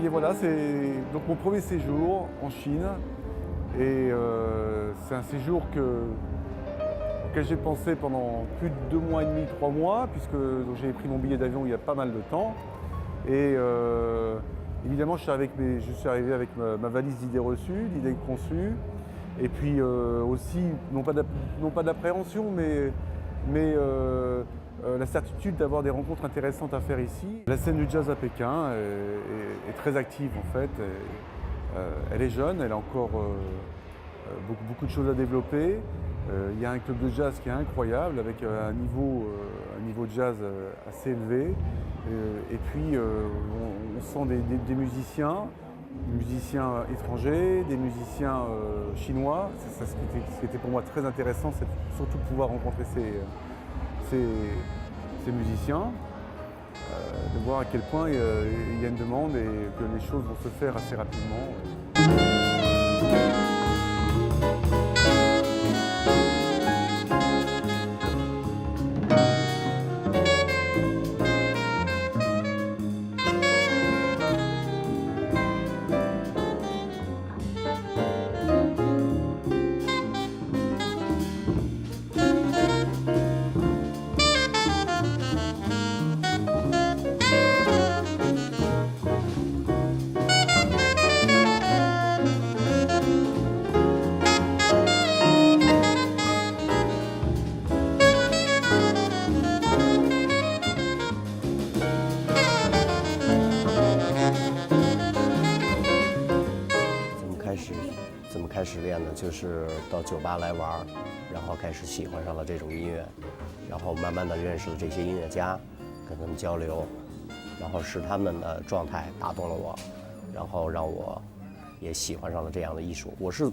bien voilà, c'est donc mon premier séjour en Chine. Et c'est un séjour auquel j'ai pensé pendant plus de 2 mois et demi, 3 mois, puisque j'ai pris mon billet d'avion il y a pas mal de temps. Et évidemment, je suis arrivé avec ma valise d'idées reçues, d'idées conçues. Et puis aussi, non pas d'appréhension, mais la certitude d'avoir des rencontres intéressantes à faire ici. La scène du jazz à Pékin est très active en fait. Elle est jeune, elle a encore beaucoup de choses à développer. Il y a un club de jazz qui est incroyable, avec un niveau de jazz assez élevé. Et puis on sent des musiciens étrangers, des musiciens chinois. Ce qui était pour moi très intéressant, c'est surtout de pouvoir rencontrer ces musiciens, de voir à quel point il y a une demande et que les choses vont se faire assez rapidement.怎么开始练呢？就是到酒吧来玩，然后开始喜欢上了这种音乐，然后慢慢的认识了这些音乐家，跟他们交流，然后是他们的状态打动了我，然后让我也喜欢上了这样的艺术。我是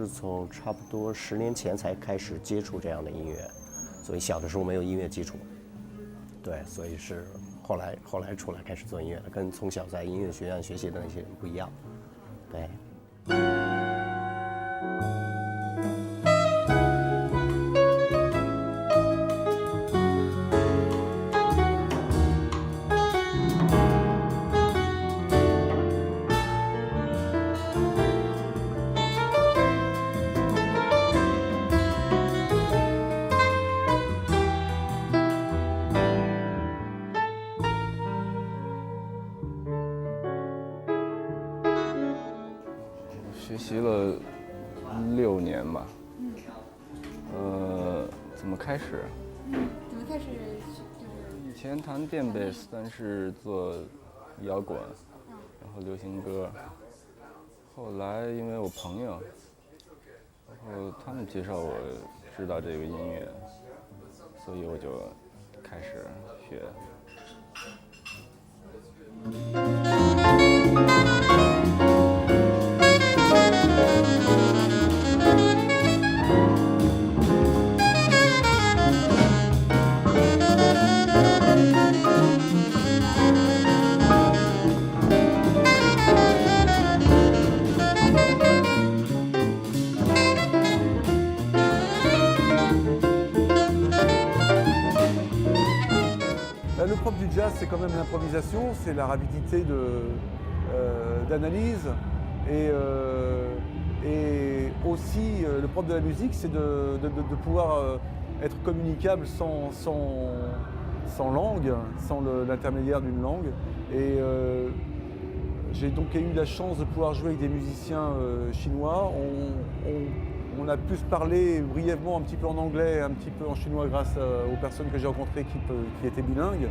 从差不多10年前才开始接触这样的音乐，所以小的时候没有音乐基础，对，所以是。后来出来开始做音乐的，跟从小在音乐学院学习的那些人不一样，对。学习了6年吧。怎么开始？怎么开始就是？以前弹电贝斯，但是做摇滚，然后流行歌。后来因为我朋友，然后他们介绍我知道这个音乐，所以我就开始学。Le propre du jazz, c'est quand même l'improvisation, c'est la rapidité d'analyse et aussi le propre de la musique, c'est de pouvoir être communicable sans langue, sans l'intermédiaire d'une langue. Et j'ai donc eu la chance de pouvoir jouer avec des musiciens chinois. On a pu se parler brièvement un petit peu en anglais, un petit peu en chinois grâce aux personnes que j'ai rencontrées qui étaient bilingues.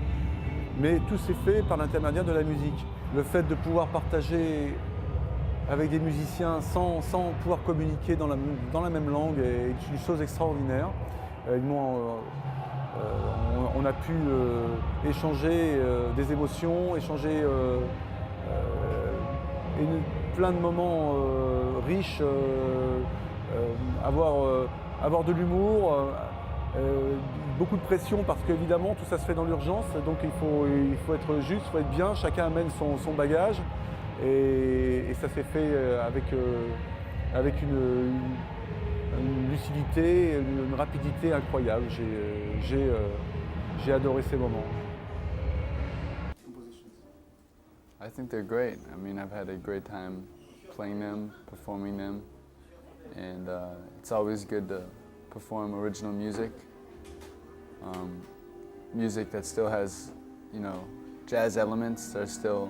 Mais tout s'est fait par l'intermédiaire de la musique. Le fait de pouvoir partager avec des musiciens sans pouvoir communiquer dans la même langue est une chose extraordinaire. On a pu échanger des émotions, échanger plein de moments riches, avoir de l'humour, beaucoup de pression parce qu'évidemment tout ça se fait dans l'urgence, donc il faut être juste, il faut être bien, chacun amène son bagage et ça s'est fait avec une lucidité, une rapidité incroyable. J'ai adoré ces moments. I think they're great. I mean, I've had a great time playing them, performing them, and it's always good to perform original music. Music that still has, you know, jazz elements that are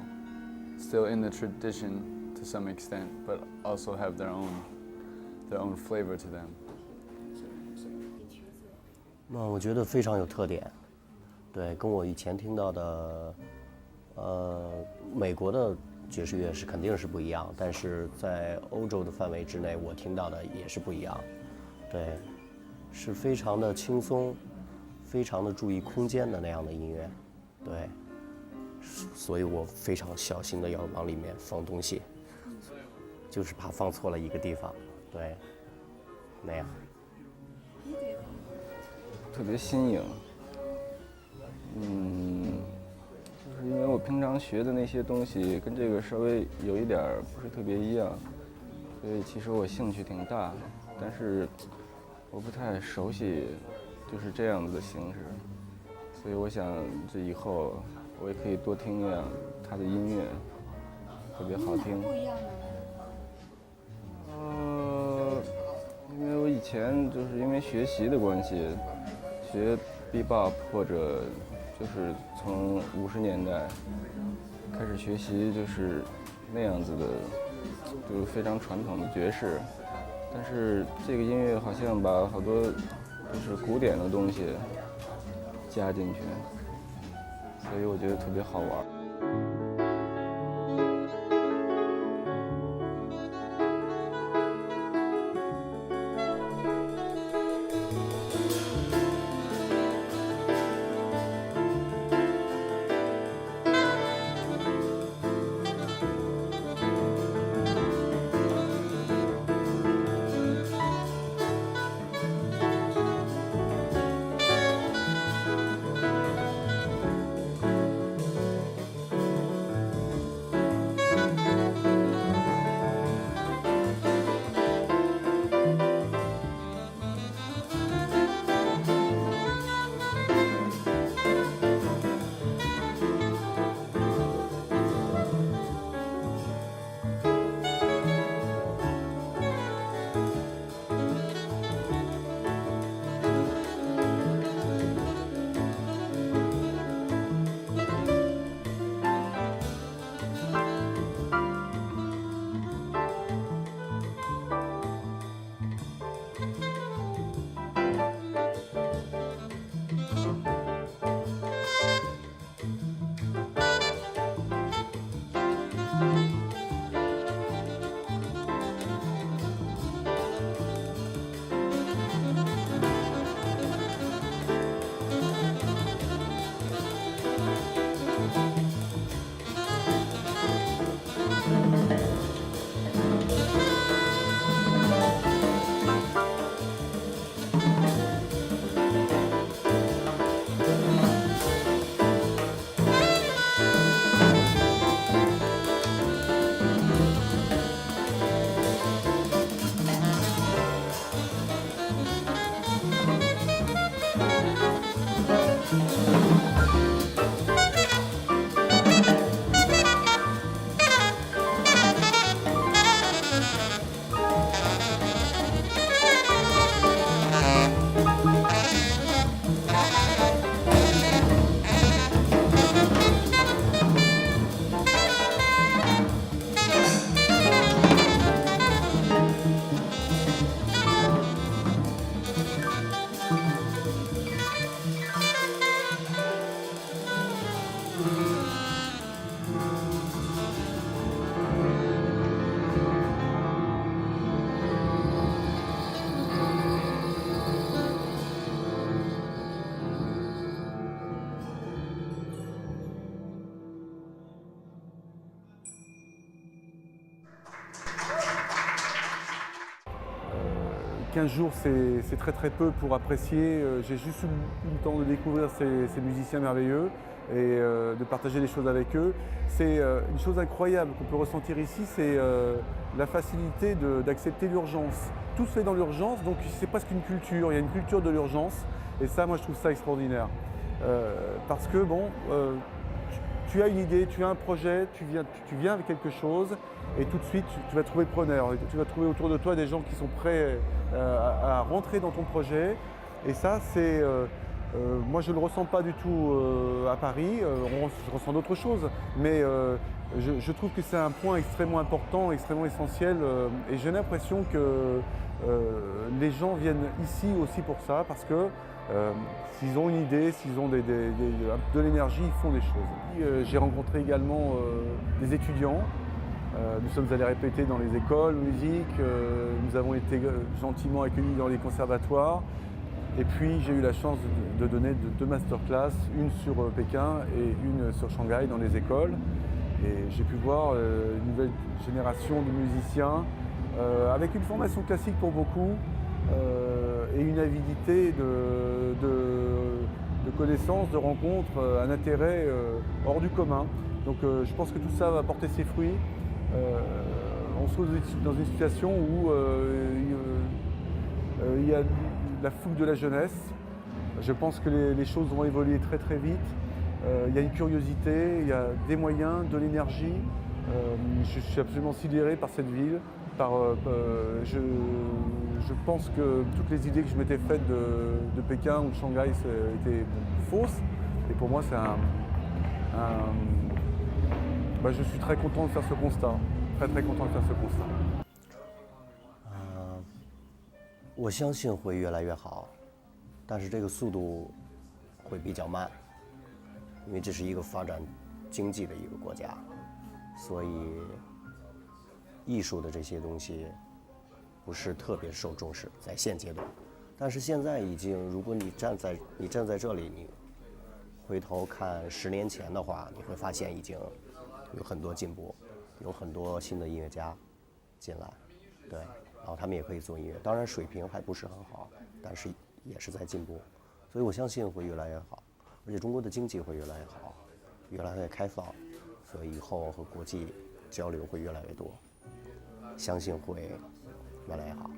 still in the tradition to some extent, but also have their own flavor to them. 我觉得非常有特点，对，跟我以前听到的，美国的爵士乐肯定是不一样，但是在欧洲的范围之内，我听到的也是不一样，对，是非常的轻松，非常的注意空间的那样的音乐，对，所以我非常小心的要往里面放东西，就是怕放错了一个地方，对，那样。特别新颖，就是因为我平常学的那些东西跟这个稍微有一点不是特别一样，所以其实我兴趣挺大，但是我不太熟悉就是这样子的形式，所以我想这以后我也可以多听听他的音乐，特别好听。不一样的。因为我以前就是因为学习的关系。学 bebop 或者就是从50年代开始学习，就是那样子的，就是非常传统的爵士。但是这个音乐好像把好多就是古典的东西加进去，所以我觉得特别好玩。15 jours, c'est très très peu pour apprécier. J'ai juste eu le temps de découvrir ces musiciens merveilleux et de partager des choses avec eux. C'est une chose incroyable qu'on peut ressentir ici, c'est la facilité d'accepter l'urgence. Tout se fait dans l'urgence, donc c'est presque une culture, il y a une culture de l'urgence et ça, moi je trouve ça extraordinaire. Parce que bon, tu as une idée, tu as un projet, tu viens avec quelque chose et tout de suite tu vas trouver preneur. Tu vas trouver autour de toi des gens qui sont prêts à rentrer dans ton projet. Et ça, moi je ne le ressens pas du tout à Paris, je ressens d'autres choses, mais je trouve que c'est un point extrêmement important, extrêmement essentiel et j'ai l'impression que les gens viennent ici aussi pour ça parce que s'ils ont une idée, s'ils ont de l'énergie, ils font des choses. J'ai rencontré également des étudiants. Nous sommes allés répéter dans les écoles, musique, nous avons été gentiment accueillis dans les conservatoires. Et puis j'ai eu la chance de donner deux masterclass, une sur Pékin et une sur Shanghai dans les écoles. Et j'ai pu voir une nouvelle génération de musiciens avec une formation classique pour beaucoup et une avidité de connaissances, de rencontres, un intérêt hors du commun. Donc je pense que tout ça va porter ses fruits. On se trouve dans une situation où il y a la fougue de la jeunesse. Je pense que les choses vont évoluer très très vite. Il y a une curiosité, il y a des moyens, de l'énergie. Je suis absolument sidéré par cette ville. Je pense que toutes les idées que je m'étais faites de Pékin ou de Shanghai étaient fausses. Et pour moi, je suis très content de faire ce constat. Très très content de faire ce constat. 我相信会越来越好，但是这个速度会比较慢，因为这是一个发展经济的一个国家，所以艺术的这些东西不是特别受重视，在现阶段。但是现在已经，如果你站在这里，你回头看10年前的话，你会发现已经有很多进步，有很多新的音乐家进来，对。 然后他们也可以做音乐，当然水平还不是很好，但是也是在进步，所以我相信会越来越好，而且中国的经济会越来越好，越来越开放，所以以后和国际交流会越来越多，相信会越来越好。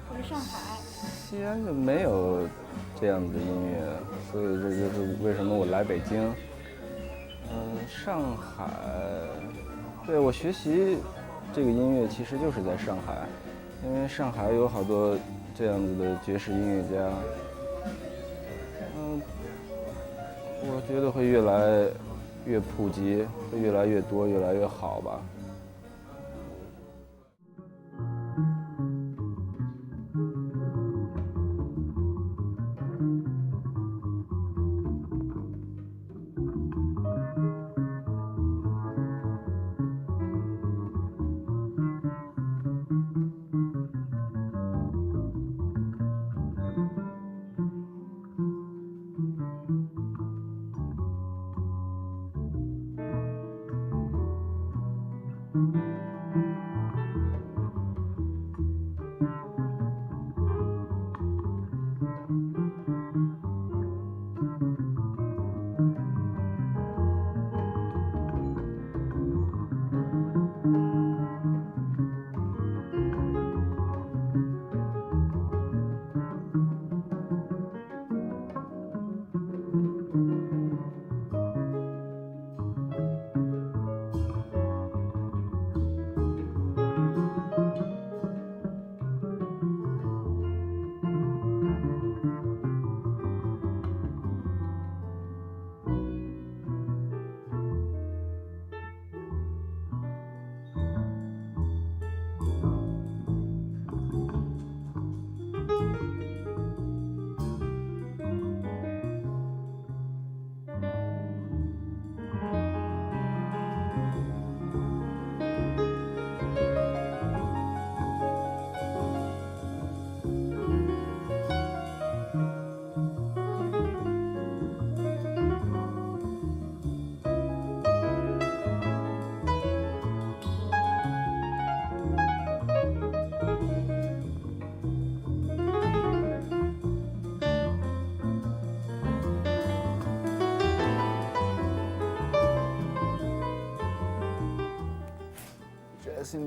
我是上海。西安就没有这样子的音乐，所以这就是为什么我来北京。上海，对我学习这个音乐其实就是在上海，因为上海有好多这样子的爵士音乐家。我觉得会越来越普及，会越来越多，越来越好吧。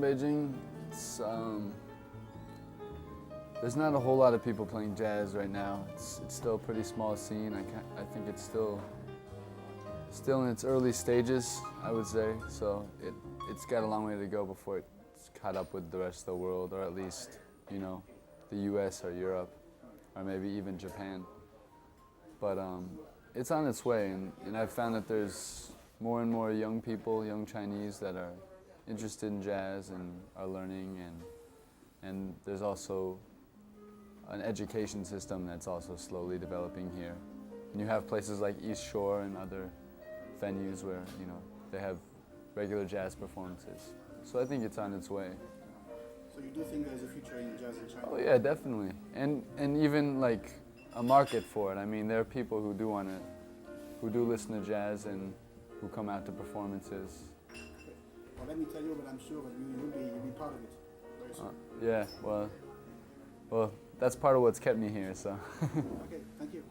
Beijing, there's not a whole lot of people playing jazz right now. It's still a pretty small scene. I think it's still in its early stages, I would say. So it's got a long way to go before it's caught up with the rest of the world, or at least, you know, the US or Europe, or maybe even Japan. But it's on its way, and I've found that there's more and more young people, young Chinese, that are interested in jazz and are learning, and there's also an education system that's also slowly developing here. And you have places like East Shore and other venues where, you know, they have regular jazz performances. So I think it's on its way. So you do think there's a future in jazz in China? Oh yeah, definitely. And even like a market for it. I mean, there are people who do listen to jazz and who come out to performances. Well, let me tell you, but I'm sure that you'll be part of it very soon. Yeah, well, that's part of what's kept me here, so. Okay, thank you.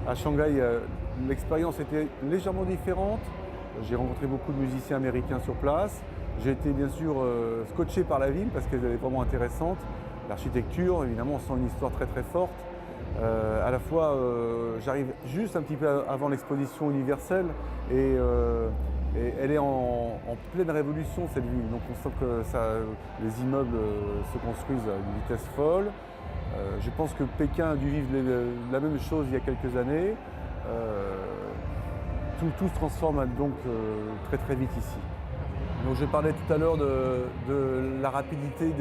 À Shanghai, l'expérience était légèrement différente. J'ai rencontré beaucoup de musiciens américains sur place. J'ai été bien sûr scotché par la ville parce qu'elle est vraiment intéressante. L'architecture, évidemment, on sent une histoire très très forte. À la fois, j'arrive juste un petit peu avant l'exposition universelle et elle est en pleine révolution, cette ville. Donc on sent que les immeubles se construisent à une vitesse folle. Je pense que Pékin a dû vivre la même chose il y a quelques années. Tout se transforme donc très très vite ici. Donc je parlais tout à l'heure de la rapidité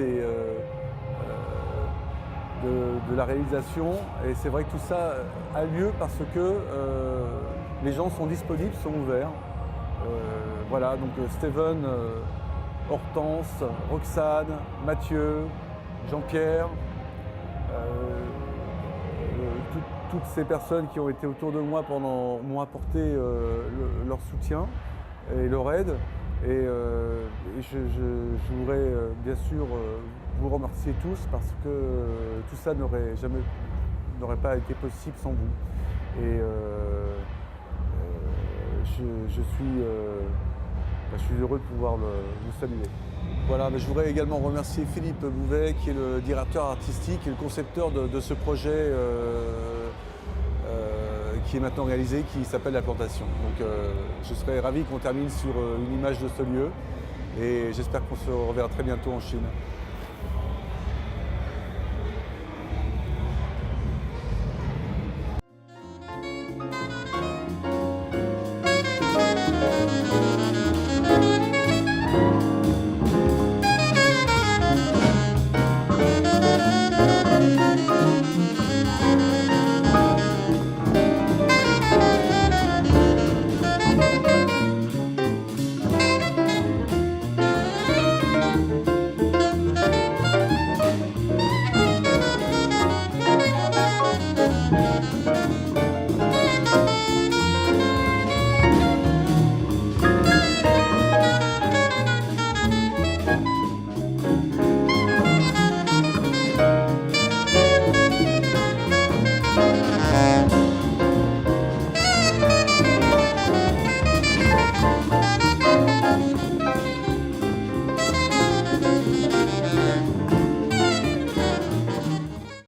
de la réalisation, et c'est vrai que tout ça a lieu parce que les gens sont disponibles, sont ouverts. Voilà, donc Steven, Hortense, Roxane, Mathieu, Jean-Pierre, toutes ces personnes qui ont été autour de moi m'ont apporté leur soutien et leur aide. Et je voudrais bien sûr vous remercier tous parce que tout ça n'aurait pas été possible sans vous. Et je suis heureux de pouvoir vous saluer. Voilà, mais je voudrais également remercier Philippe Bouvet, qui est le directeur artistique et le concepteur de ce projet qui est maintenant réalisé, qui s'appelle La Plantation. Donc je serais ravi qu'on termine sur une image de ce lieu et j'espère qu'on se reverra très bientôt en Chine.